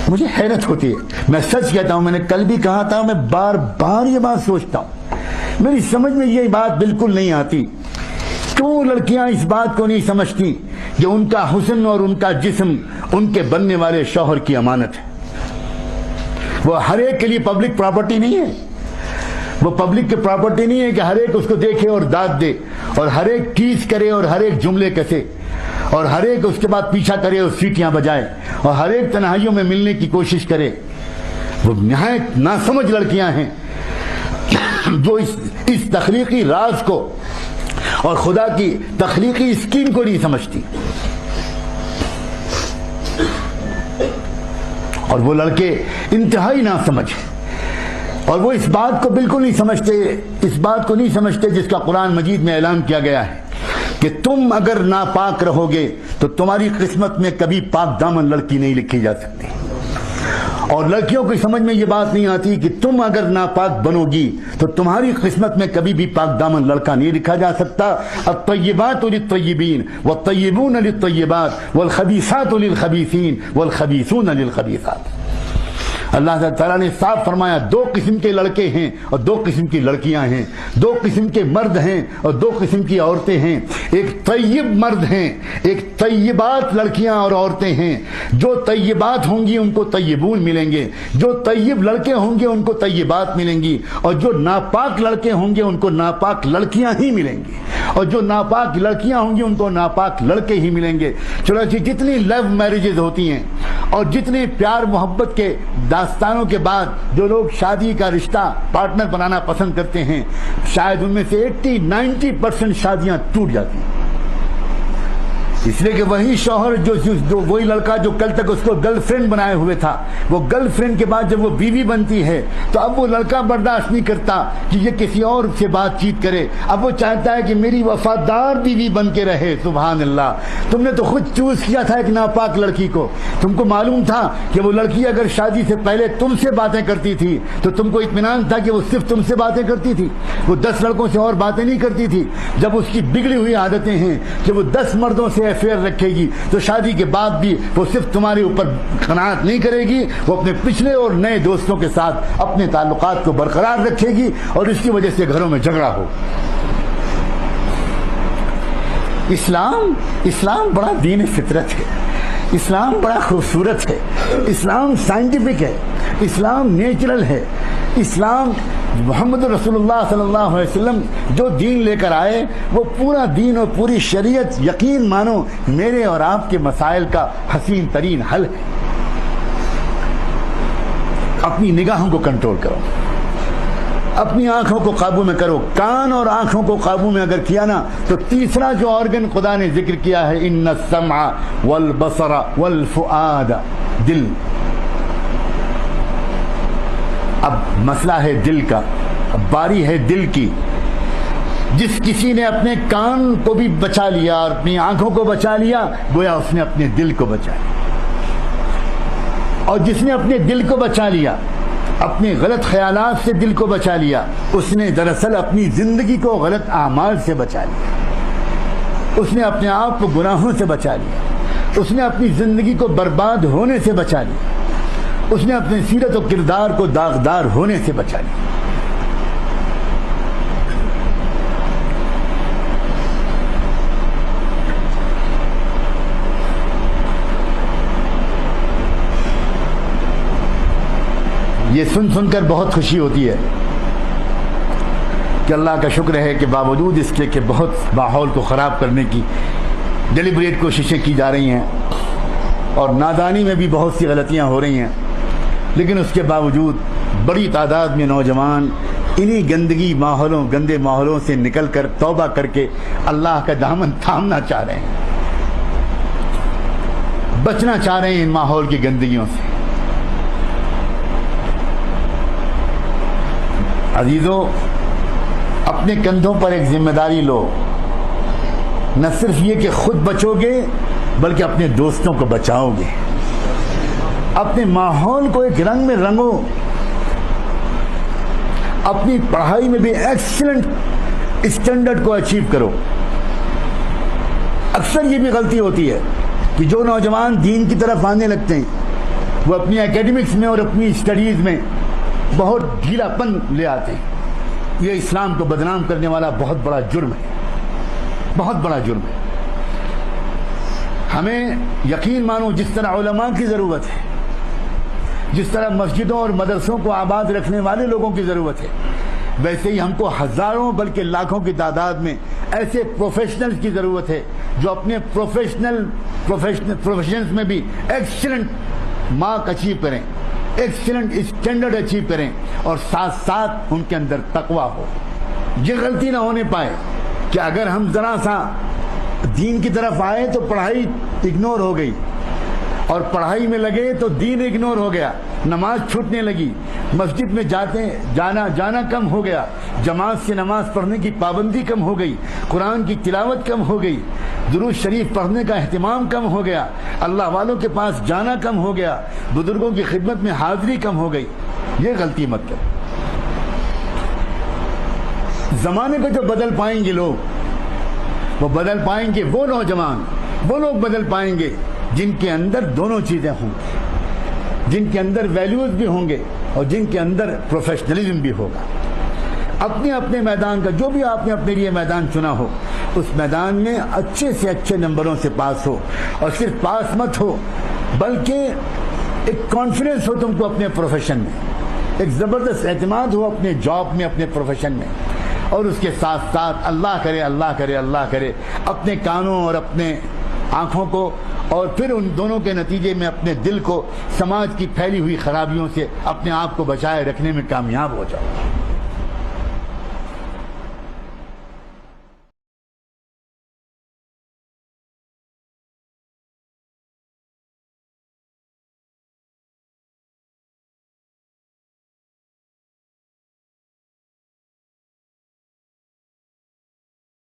مجھے حیرت ہوتی ہے، میں سچ کہتا ہوں، میں نے کل بھی کہا تھا، میں بار بار یہ بات سوچتا ہوں، میری سمجھ میں یہ بات بالکل نہیں آتی، کیوں لڑکیاں اس بات کو نہیں سمجھتی کہ ان کا حسن اور ان کا جسم ان کے بننے والے شوہر کی امانت ہے۔ وہ ہر ایک کے لیے پبلک پراپرٹی نہیں ہے، وہ پبلک کی پراپرٹی نہیں ہے کہ ہر ایک اس کو دیکھے اور داد دے اور ہر ایک ٹیز کرے اور ہر ایک جملے کسے اور ہر ایک اس کے بعد پیچھا کرے اور سیٹیاں بجائے اور ہر ایک تنہائیوں میں ملنے کی کوشش کرے۔ وہ نہایت ناسمجھ لڑکیاں ہیں جو اس تخلیقی راز کو اور خدا کی تخلیقی اسکیم کو نہیں سمجھتی، اور وہ لڑکے انتہائی ناسمجھ ہیں، اور وہ اس بات کو بالکل نہیں سمجھتے، اس بات کو نہیں سمجھتے جس کا قرآن مجید میں اعلان کیا گیا ہے کہ تم اگر ناپاک رہو گے تو تمہاری قسمت میں کبھی پاک دامن لڑکی نہیں لکھی جا سکتی، اور لڑکیوں کی سمجھ میں یہ بات نہیں آتی کہ تم اگر ناپاک بنو گی تو تمہاری قسمت میں کبھی بھی پاک دامن لڑکا نہیں لکھا جا سکتا۔ الطیبات للطیبین والطیبون للطیبات والخبیثات للخبیثین والخبیثون للخبیثات۔ اللہ تعالیٰ نے صاف فرمایا دو قسم کے لڑکے ہیں اور دو قسم کی لڑکیاں ہیں، دو قسم کے مرد ہیں اور دو قسم کی عورتیں ہیں، ایک طیب مرد ہیں، ایک طیبات لڑکیاں اور عورتیں ہیں، جو طیبات ہوں گی ان کو طیبون ملیں گے، جو طیب لڑکے ہوں گے ان کو طیبات ملیں گی، اور جو ناپاک لڑکے ہوں گے ان کو ناپاک لڑکیاں ہی ملیں گی، اور جو ناپاک لڑکیاں ہوں گی ان کو ناپاک لڑکے ہی ملیں گے۔ چنانچہ جتنی لو میرجز ہوتی ہیں اور جتنے پیار محبت کے داستانوں کے بعد جو لوگ شادی کا رشتہ پارٹنر بنانا پسند کرتے ہیں، شاید ان میں سے 80-90% شادیاں ٹوٹ جاتی ہیں، اس لیے کہ وہی شوہر جو وہی لڑکا جو کل تک اس کو گرل فرینڈ بنائے ہوئے تھا، وہ گرل فرینڈ کے بعد جب وہ بیوی بنتی ہے تو اب وہ لڑکا برداشت نہیں کرتا کہ یہ کسی اور سے بات چیت کرے، اب وہ چاہتا ہے کہ میری وفادار بیوی بن کے رہے۔ سبحان اللہ، تم نے تو خود چوز کیا تھا ایک ناپاک لڑکی کو، تم کو معلوم تھا کہ وہ لڑکی اگر شادی سے پہلے تم سے باتیں کرتی تھی تو تم کو اطمینان تھا کہ وہ صرف تم سے باتیں کرتی تھی، وہ 10 لڑکوں سے اور باتیں نہیں کرتی تھی۔ جب اس کی بگڑی ہوئی عادتیں ہیں کہ وہ 10 مردوں سے افیئر رکھے گی تو شادی کے بعد بھی وہ صرف تمہارے اوپر قناعت نہیں کرے گی، وہ اپنے پچھلے اور نئے دوستوں کے ساتھ اپنے تعلقات کو برقرار رکھے گی، اور اس کی وجہ سے گھروں میں جھگڑا ہو۔ اسلام بڑا دین فطرت ہے، اسلام بڑا خوبصورت ہے، اسلام سائنٹیفک ہے، اسلام نیچرل ہے، اسلام محمد رسول اللہ صلی اللہ علیہ وسلم جو دین لے کر آئے وہ پورا دین اور پوری شریعت یقین مانو میرے اور آپ کے مسائل کا حسین ترین حل ہے۔ اپنی نگاہوں کو کنٹرول کرو، اپنی آنکھوں کو قابو میں کرو، کان اور آنکھوں کو قابو میں اگر کیا نا تو تیسرا جو آرگن خدا نے ذکر کیا ہے، ان السمع والبصر والفؤاد، دل۔ اب مسئلہ ہے دل کا، اب باری ہے دل کی۔ جس کسی نے اپنے کان کو بھی بچا لیا اور اپنی آنکھوں کو بچا لیا، گویا اس نے اپنے دل کو بچا لیا، اور جس نے اپنے دل کو بچا لیا، اپنے غلط خیالات سے دل کو بچا لیا، اس نے دراصل اپنی زندگی کو غلط اعمال سے بچا لیا، اس نے اپنے آپ کو گناہوں سے بچا لیا، اس نے اپنی زندگی کو برباد ہونے سے بچا لیا، اس نے اپنے سیرت و کردار کو داغدار ہونے سے بچا لیا۔ یہ سن کر بہت خوشی ہوتی ہے کہ اللہ کا شکر ہے کہ باوجود اس کے کہ بہت ماحول کو خراب کرنے کی ڈیلیبریٹ کوششیں کی جا رہی ہیں اور نادانی میں بھی بہت سی غلطیاں ہو رہی ہیں، لیکن اس کے باوجود بڑی تعداد میں نوجوان انہی گندے ماحولوں سے نکل کر توبہ کر کے اللہ کا دامن تھامنا چاہ رہے ہیں، بچنا چاہ رہے ہیں ان ماحول کی گندگیوں سے۔ عزیزو، اپنے کندھوں پر ایک ذمہ داری لو، نہ صرف یہ کہ خود بچو گے بلکہ اپنے دوستوں کو بچاؤ گے، اپنے ماحول کو ایک رنگ میں رنگو، اپنی پڑھائی میں بھی ایکسلنٹ اسٹینڈرڈ کو اچیو کرو۔ اکثر یہ بھی غلطی ہوتی ہے کہ جو نوجوان دین کی طرف آنے لگتے ہیں وہ اپنی اکیڈمکس میں اور اپنی اسٹڈیز میں بہت ڈھیلا پن لے آتے ہیں. یہ اسلام کو بدنام کرنے والا بہت بڑا جرم ہے, بہت بڑا جرم ہے. ہمیں یقین مانو جس طرح علماء کی ضرورت ہے, جس طرح مسجدوں اور مدرسوں کو آباد رکھنے والے لوگوں کی ضرورت ہے, ویسے ہی ہم کو ہزاروں بلکہ لاکھوں کی تعداد میں ایسے پروفیشنلز کی ضرورت ہے جو اپنے پروفیشنز میں بھی ایکسیلنٹ مارک اچیو کریں, ایکسیلنٹ اسٹینڈرڈ اچیو کریں, اور ساتھ ساتھ ان کے اندر تقویٰ ہو. یہ غلطی نہ ہونے پائے کہ اگر ہم ذرا سا دین کی طرف آئے تو پڑھائی اگنور ہو گئی, اور پڑھائی میں لگے تو دین اگنور ہو گیا, نماز چھوٹنے لگی, مسجد میں جانا کم ہو گیا, جماعت سے نماز پڑھنے کی پابندی کم ہو گئی, قرآن کی تلاوت کم ہو گئی, درود شریف پڑھنے کا اہتمام کم ہو گیا, اللہ والوں کے پاس جانا کم ہو گیا, بزرگوں کی خدمت میں حاضری کم ہو گئی. یہ غلطی مت کرو. زمانے کو جو بدل پائیں گے لوگ, وہ بدل پائیں گے, وہ نوجوان, وہ لوگ بدل پائیں گے جن کے اندر دونوں چیزیں ہوں گی, جن کے اندر ویلیوز بھی ہوں گے اور جن کے اندر پروفیشنلزم بھی ہوگا. اپنے اپنے میدان کا جو بھی آپ نے اپنے لیے میدان چنا ہو, اس میدان میں اچھے سے اچھے نمبروں سے پاس ہو, اور صرف پاس مت ہو بلکہ ایک کانفیڈنس ہو تم کو اپنے پروفیشن میں, ایک زبردست اعتماد ہو اپنے جاب میں, اپنے پروفیشن میں, اور اس کے ساتھ ساتھ اللہ کرے اللہ کرے اللہ کرے اپنے کانوں اور اپنے آنکھوں کو, اور پھر ان دونوں کے نتیجے میں اپنے دل کو سماج کی پھیلی ہوئی خرابیوں سے اپنے آپ کو بچائے رکھنے میں کامیاب ہو جاؤ.